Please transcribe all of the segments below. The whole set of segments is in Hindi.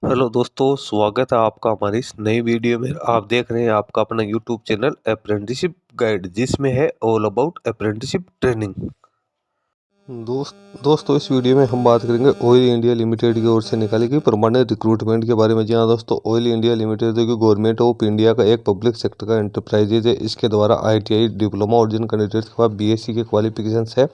हेलो दोस्तों, स्वागत है आपका हमारी इस नई वीडियो में। आप देख रहे हैं आपका अपना यूट्यूब चैनल अप्रेंटिसशिप गाइड, जिसमें है ऑल अबाउट अप्रेंटिसशिप ट्रेनिंग। दोस्तों इस वीडियो में हम बात करेंगे ऑयल इंडिया लिमिटेड की ओर से निकाली गई परमानेंट रिक्रूटमेंट के बारे में। जी हाँ दोस्तों, ऑयल इंडिया लिमिटेड जो कि गवर्नमेंट ऑफ इंडिया का एक पब्लिक सेक्टर का एंटरप्राइजेज है। इसके द्वारा आईटीआई डिप्लोमा और जिन कैंडिडेट्स के पास बीएससी के क्वालिफिकेशंस है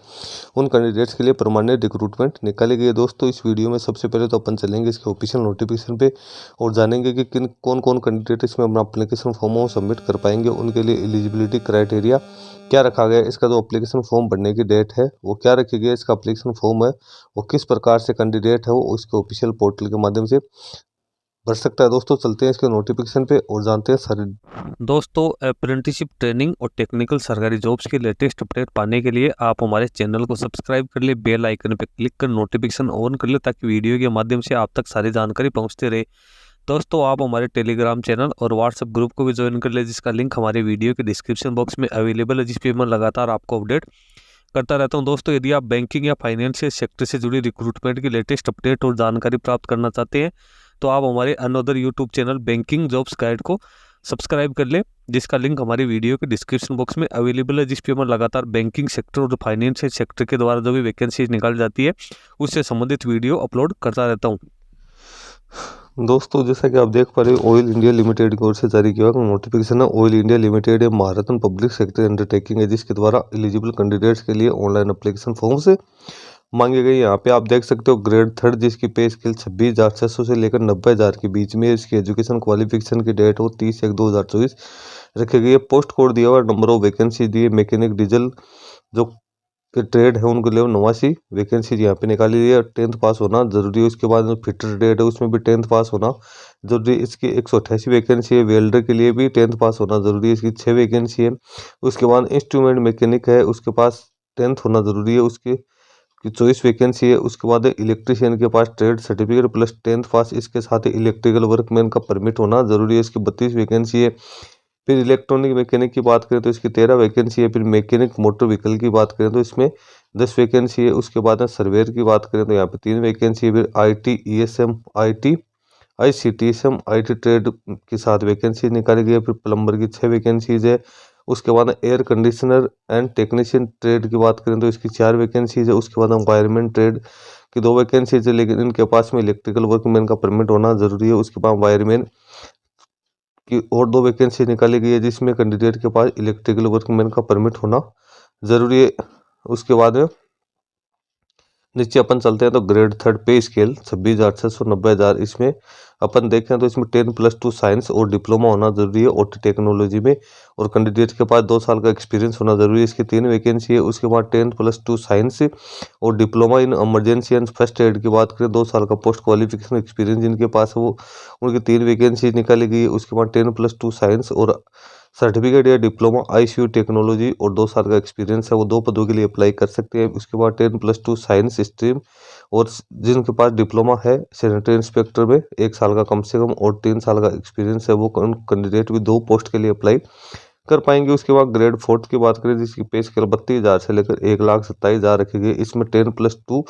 उन कैंडिडेट्स के लिए परमानेंट रिक्रूटमेंट निकाली गई है। दोस्तों इस वीडियो में सबसे पहले तो अपन चलेंगे इसके ऑफिशियल नोटिफिकेशन पे और जानेंगे कि किन कौन कौन कैंडिडेट इसमें अपना एप्लीकेशन फॉर्म सबमिट कर पाएंगे, उनके लिए एलिजिबिलिटी क्राइटेरिया क्या रखा गया है, इसका जो एप्लीकेशन फॉर्म भरने की डेट है वो क्या रखी गई है, इसका एप्लीकेशन फॉर्म है वो किस प्रकार से कैंडिडेट है वो इसके ऑफिशियल पोर्टल के माध्यम से भर सकता है। दोस्तों चलते हैं इसके नोटिफिकेशन पे और जानते हैं सारे। दोस्तों अप्रेंटिसशिप ट्रेनिंग और टेक्निकल सरकारी जॉब्स की लेटेस्ट अपडेट पाने के लिए आप हमारे चैनल को सब्सक्राइब कर ले, बेल आइकन पे क्लिक कर नोटिफिकेशन ऑन कर ले ताकि वीडियो के माध्यम से आप तक सारी जानकारी पहुंचते रहे। दोस्तों आप हमारे टेलीग्राम चैनल और व्हाट्सएप ग्रुप को भी ज्वाइन कर ले, जिसका लिंक हमारे वीडियो के डिस्क्रिप्शन बॉक्स में अवेलेबल है, जिस पे मैं लगातार आपको अपडेट करता रहता हूं। दोस्तों यदि आप बैंकिंग या फाइनेंशियल सेक्टर से जुड़ी रिक्रूटमेंट की लेटेस्ट अपडेट और जानकारी प्राप्त करना चाहते हैं तो आप हमारे another YouTube channel banking jobs guide को सब्सक्राइब कर ले, जिसका लिंक हमारी वीडियो के डिस्क्रिप्शन बॉक्स में अवेलेबल है, जिस पे मैं लगातार बैंकिंग सेक्टर और फाइनेंशियल सेक्टर के द्वारा जो भी वैकेंसी निकाली जाती है उससे संबंधित वीडियो अपलोड करता रहता हूँ। दोस्तों जैसा कि आप देख पा रहे हो ऑयल इंडिया लिमिटेड की ओर से जारी किया गया नोटिफिकेशन है। ऑयल इंडिया लिमिटेड एक महारथन पब्लिक सेक्टर अंडरटेकिंग है, जिसके द्वारा एलिजिबल कैंडिडेट्स के लिए ऑनलाइन एप्लीकेशन फॉर्म से मांगे गए। यहाँ पे आप देख सकते हो ग्रेड थर्ड, जिसकी पे स्केल 26,600 से लेकर 90,000 के बीच में, इसकी एजुकेशन क्वालिफिकेशन की डेट हो 30/1/2024 रखी गई है। पोस्ट कोड दिया हुआ, नंबर ऑफ वैकेंसी दिए मैकेनिक डीजल जो के ट्रेड है उनको लिए 89 वैकेंसी यहाँ पे निकाली गई है। 10th पास होना जरूरी है। उसके बाद जो फिटर ट्रेड है उसमें भी 10th पास होना जरूरी। इसकी 188 वैकेंसी है। वेल्डर के लिए भी 10th पास होना जरूरी है, इसकी 6 वैकेंसी है। उसके बाद इंस्ट्रूमेंट मैकेनिक है, उसके पास 10th होना जरूरी है, उसकी 24 वैकेंसी है। उसके बाद इलेक्ट्रिशियन के पास ट्रेड सर्टिफिकेट प्लस 10th पास, इसके साथ ही इलेक्ट्रिकल वर्कमैन का परमिट होना जरूरी है, इसकी 32 वैकेंसी है। फिर इलेक्ट्रॉनिक मैकेनिक की बात करें तो इसकी 13 वैकेंसी है। फिर मैकेनिक मोटर व्हीकल की बात करें तो इसमें 10 वैकेंसी है। उसके बाद में सर्वेयर की बात करें तो यहाँ पे 3 वैकेंसी है। फिर IT ESM IT ICTSM IT trade की 7 वैकेंसी निकाली गई है। फिर प्लम्बर की 6 वैकेंसीज है। उसके बाद air conditioner and technician trade की बात करें तो इसकी 4 वैकेंसीज है। उसके बाद वायरमैन ट्रेड की 2 वैकेंसीज है, लेकिन इनके पास में इलेक्ट्रिकल वर्कमैन का परमिट होना जरूरी है। उसके बाद वायरमैन की और 2 वैकेंसी निकाली गई है, जिसमें कैंडिडेट के पास इलेक्ट्रिकल वर्कमैन का परमिट होना जरूरी है। उसके बाद में नीचे अपन चलते हैं तो ग्रेड थर्ड पे स्केल 26,600 90,000, इसमें अपन देखें तो इसमें 10+2 साइंस और डिप्लोमा होना जरूरी है OT टेक्नोलॉजी में, और कैंडिडेट के पास 2 साल का एक्सपीरियंस होना जरूरी है। इसकी 3 वैकेंसी है। उसके बाद 10+2 साइंस और diploma in emergency and first aid की बात करें 2 साल का पोस्ट क्वालिफिकेशन एक्सपीरियंस जिनके पास है वो उनकी 3 वैकेंसी निकाली गई है। उसके बाद 10+2 साइंस और सर्टिफिकेट या डिप्लोमा ICU टेक्नोलॉजी और 2 साल का एक्सपीरियंस है वो 2 पदों के लिए अप्लाई कर सकते हैं। उसके बाद 10+2 साइंस स्ट्रीम और जिनके पास डिप्लोमा है सैनिटरी इंस्पेक्टर में 1 साल का कम से कम और 3 साल का एक्सपीरियंस है वो कैंडिडेट भी 2 पोस्ट के लिए अप्लाई कर पाएंगे। उसके बाद ग्रेड फोर्थ की बात करें जिसकी पे स्केल 32,000 से लेकर 1,27,000 रखी गई, इसमें 10+2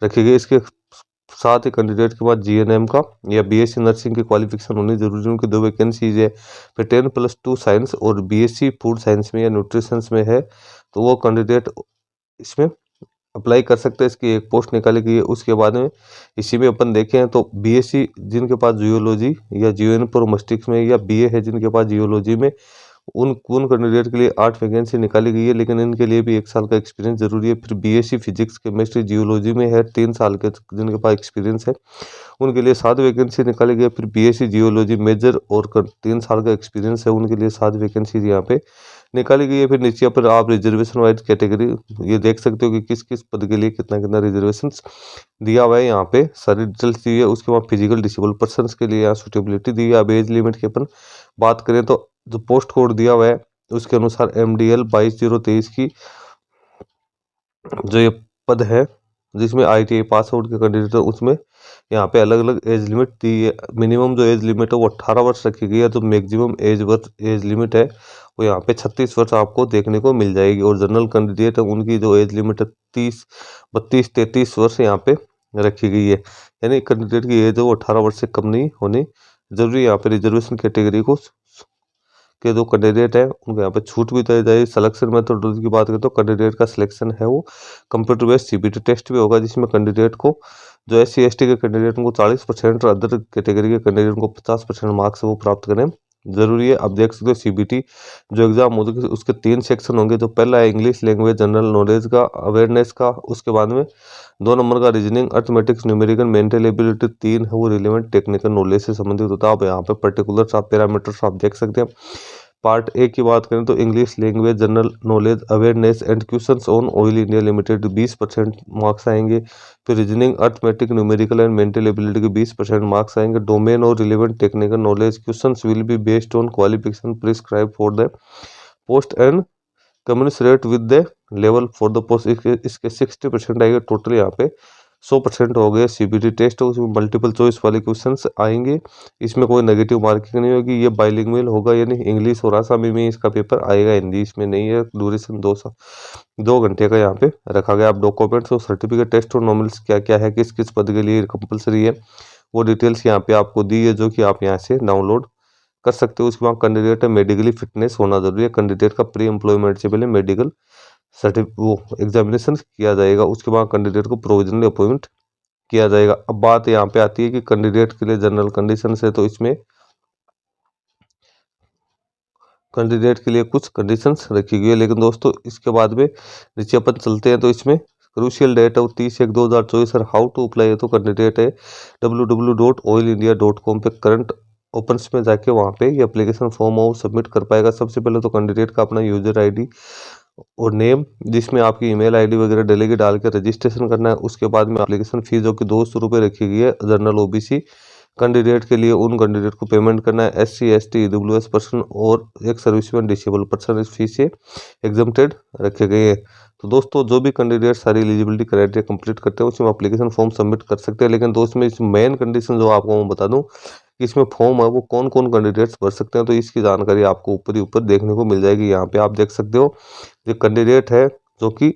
रखी गई। इसके साथ ही कैंडिडेट के बाद GNM का या BSc नर्सिंग की क्वालिफिकेशन होनी जरूरी है, उनकी 2 वैकेंसीज है। फिर 10+2 साइंस और BSc फूड साइंस में या न्यूट्रिशन में है तो वो कैंडिडेट इसमें अप्लाई कर सकते हैं। इसकी 1 पोस्ट निकाली गई है। उसके बाद में इसी में अपन देखें तो BSc जिनके पास जियोलॉजी या जियोइन्फॉर्मेटिक्स में या BA है जिनके पास जियोलॉजी में उन कैंडिडेट के लिए 8 वैकेंसी निकाली गई है, लेकिन इनके लिए भी 1 साल का एक्सपीरियंस जरूरी है। फिर BSc फिजिक्स केमिस्ट्री जियोलॉजी में है 3 साल के जिनके पास एक्सपीरियंस है उनके लिए 7 वैकेंसी निकाली गई है। फिर BSc जियोलॉजी मेजर और 3 साल का एक्सपीरियंस है उनके लिए 7 वैकेंसी यहाँ पे निकाली गई है। फिर नीचे पर आप रिजर्वेशन वाइज कैटेगरी ये देख सकते हो कि किस किस पद के लिए कितना कितना रिजर्वेशन दिया हुआ है, यहाँ पे सारी डिटेल्स दी है। उसके बाद फिजिकल डिसेबल पर्सन के लिए यहाँ सुटेबिलिटी दी है। अब एज लिमिट की अपन बात करें तो जो पोस्ट कोड दिया हुआ है उसके अनुसार MDL 22/023 की जो ये पद है जिसमें ITI पास आउट के कैंडिडेट है उसमें यहाँ पे अलग अलग एज लिमिट दी है। मिनिमम जो एज लिमिट है वो 18 वर्ष रखी गई है, तो मैक्सिमम एज लिमिट है वो यहाँ पे 36 वर्ष आपको देखने को मिल जाएगी। और जनरल कैंडिडेट है उनकी जो एज लिमिट है 32-33 वर्ष यहाँ पे रखी गई है। यानी कैंडिडेट की एज वो 18 वर्ष से कम नहीं होनी जरूरी है। यहाँ पे रिजर्वेशन कैटेगरी को के जो कैंडिडेट है उनको यहाँ पे छूट भी दी जाएगी। सिलेक्शन मेथोडोलॉजी की बात करें तो कैंडिडेट का सिलेक्शन है वो कंप्यूटर बेस्ड सीबीटी टेस्ट भी होगा, जिसमें कैंडिडेट को जो SC ST के कैंडिडेट को 40% और अदर कैटेगरी के कैंडिडेट को 50% मार्क्स वो प्राप्त करें जरूरी है। अब देख सकते हो सीबीटी जो एग्जाम होगी उसके 3 सेक्शन होंगे। जो पहला है इंग्लिश लैंग्वेज जनरल नॉलेज का अवेयरनेस का, उसके बाद में 2 नंबर का reasoning arithmetics numerical mental ability, 3 है वो रिलेवेंट टेक्निकल नॉलेज से संबंधित होता है। आप यहाँ पे पर्टिकुलर आप पैरामीटर्स आप देख सकते हैं। पार्ट ए की बात करें तो English language general knowledge awareness and questions on oil India limited 20% marks आएंगे। फिर reasoning arithmetic numerical and mental ability के 20% मार्क्स आएंगे। डोमेन और relevant technical knowledge questions will be based on qualification prescribe for the post and communicate with the level for the post. इसके 60% आएंगे। टोटल यहाँ पे 100% हो गए। सीबीटी टेस्ट उसमें मल्टीपल चॉइस वाले क्वेश्चंस आएंगे। इसमें कोई नेगेटिव मार्किंग नहीं होगी। ये बाइलिंगुअल होगा, यानी इंग्लिश और आसामी में इसका पेपर आएगा, हिंदी इसमें नहीं है। ड्यूरेशन 2 घंटे का यहाँ पे रखा गया। आप डॉक्यूमेंट्स और सर्टिफिकेट टेस्ट और नॉर्मल्स क्या क्या है, किस किस पद के लिए कंपलसरी है, वो डिटेल्स यहाँ पे आपको दी है, जो कि आप यहाँ से डाउनलोड कर सकते हो। उसके बाद कैंडिडेट मेडिकली फिटनेस होना जरूरी है। कैंडिडेट का प्री एम्प्लॉयमेंट से पहले मेडिकल वो एग्जामिनेशन किया जाएगा। उसके बाद कैंडिडेट को प्रोविजनली अपॉइंट किया जाएगा। अब बात यहाँ पे आती है कि कैंडिडेट के लिए जनरल कंडीशन है, तो इसमें कैंडिडेट के लिए कुछ कंडीशंस रखी गई है। लेकिन दोस्तों इसके बाद में नीचे अपन चलते हैं तो इसमें क्रूशियल डेट है 30/1/2024 और हाउ टू अप्लाई है तो कैंडिडेट है www.oilindia.com पे करंट ओपन्स में जाके वहाँ पे ये एप्लीकेशन फॉर्म वो सबमिट कर पाएगा। सबसे पहले तो कैंडिडेट का अपना यूजर आईडी और नेम, जिसमें आपकी ईमेल आईडी वगैरह डेलीगे डाल के रजिस्ट्रेशन करना है। उसके बाद में एप्लीकेशन फीस जो कि 200 रुपये रखी गई है जनरल OBC कैंडिडेट के लिए। उन कैंडिडेट को पेमेंट करना है। SC ST EWS पर्सन और एक सर्विसमैन डिसेबल पर्सन इस फीस से एग्जम्प्टेड रखे गए हैं। तो दोस्तों जो भी कैंडिडेट सारी एलिजिबिलिटी क्राइटेरिया कंप्लीट करते हैं उसमें एप्लीकेशन फॉर्म सबमिट कर सकते हैं। लेकिन दोस्तों इस मेन कंडीशन जो आपको मैं बता दूं कि इसमें फॉर्म है वो कौन कौन कैंडिडेट्स भर सकते हैं, तो इसकी जानकारी आपको ऊपर ही ऊपर देखने को मिल जाएगी। यहाँ पे आप देख सकते हो ये कैंडिडेट है जो कि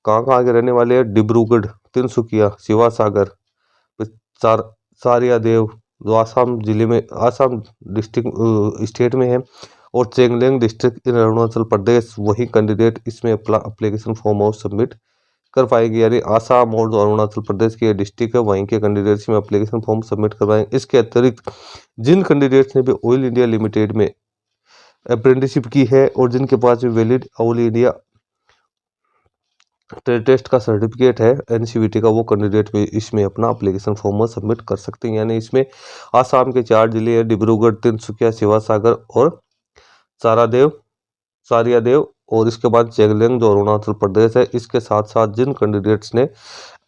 कहाँ के रहने वाले हैं, डिब्रूगढ़, तिनसुकिया, शिवा सागर, सारिया देव जो आसाम जिले में आसाम डिस्ट्रिक्ट स्टेट में है, और चेंगलेंग डिस्ट्रिक्ट इन अरुणाचल प्रदेश। वही कैंडिडेट इसमें एप्लीकेशन फॉर्म और सबमिट कर पाएंगे। यानी आसाम और जो अरुणाचल प्रदेश की डिस्ट्रिक्ट है वहीं के कैंडिडेट्स में एप्लीकेशन फॉर्म सबमिट करवाएंगे। इसके अतिरिक्त जिन कैंडिडेट्स ने भी ऑयल इंडिया लिमिटेड में अप्रेंटिसशिप की है और जिनके पास भी वैलिड ऑयल इंडिया टेस्ट का सर्टिफिकेट है NCVT का, वो कैंडिडेट भी इसमें अपना एप्लीकेशन फॉर्म सबमिट कर सकते हैं। यानी इसमें आसाम के 4 जिले हैं, डिब्रूगढ़, तिनसुकिया, शिवा सागर और सारिया देव, और इसके बाद चेंगलेंग जो अरुणाचल प्रदेश है। इसके साथ साथ जिन कैंडिडेट्स ने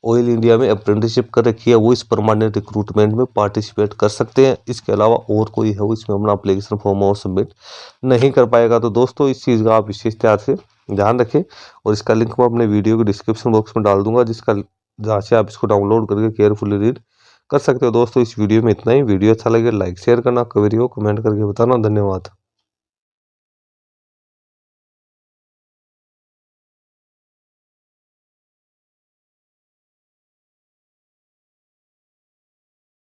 ऑयल इंडिया में अप्रेंटिसशिप कर रखी है वो इस परमानेंट रिक्रूटमेंट में पार्टिसिपेट कर सकते हैं। इसके अलावा और कोई है वो इसमें अपना एप्लीकेशन फॉर्म और सबमिट नहीं कर पाएगा। तो दोस्तों इस चीज़ का आप विशेष ध्यान से ध्यान रखें, और इसका लिंक मैं अपने वीडियो के डिस्क्रिप्शन बॉक्स में डाल दूंगा, जहाँ से आप इसको डाउनलोड करके केयरफुली रीड कर सकते हो। दोस्तों इस वीडियो में इतना ही। वीडियो अच्छा लगे लाइक शेयर करना, कमेंट करके बताना। धन्यवाद।